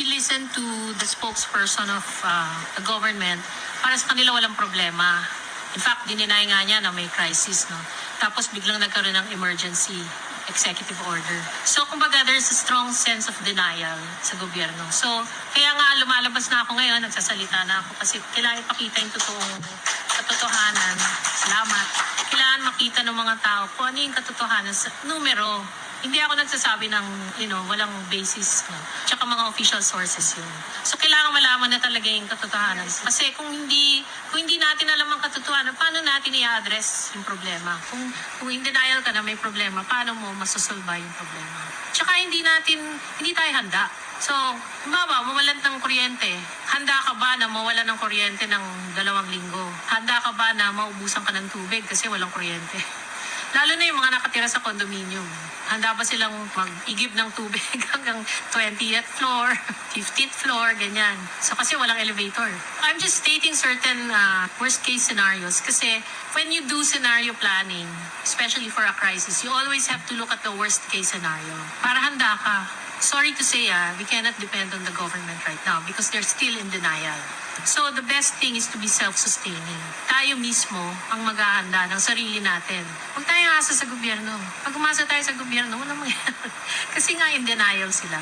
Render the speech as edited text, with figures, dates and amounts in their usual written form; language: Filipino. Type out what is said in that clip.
listened to the spokesperson of the government. Para sa kanila walang problema. In fact, dininay nga niya na may crisis, no? Tapos biglang nagkaroon ng emergency executive order. So, kumbaga, there's a strong sense of denial sa gobyerno. So, kaya nga lumalabas na ako ngayon, nagsasalita na ako kasi kailangan ipakita yung totoong katotohanan. Salamat. Kailangan makita ng mga tao kung ano yung katotohanan sa numero. Hindi ako nagsasabi ng, walang basis. No? Tsaka mga official sources yun. So, kailangan malaman na talaga yung katotohanan. Kasi kung hindi natin alam ang katotohanan, paano natin i-address yung problema? Kung in denial ka na may problema, paano mo masosolba yung problema? Tsaka hindi tayo handa. So, mawalan ng kuryente. Handa ka ba na mawalan ng kuryente ng 2 linggo? Handa ka ba na maubusan ka ng tubig kasi walang kuryente? Lalo na yung mga nakatira sa condominium. Handa ba silang mag-igib ng tubig hanggang 20th floor, 15th floor, ganyan. So kasi walang elevator. I'm just stating certain worst case scenarios kasi when you do scenario planning, especially for a crisis, you always have to look at the worst case scenario para handa ka. Sorry to say, we cannot depend on the government right now because they're still in denial. So the best thing is to be self-sustaining. Tayo mismo ang maghahanda ng sarili natin. Huwag tayo asa sa gobyerno. Pag umasa tayo sa gobyerno, walang mangyayari. Kasi nga in denial sila.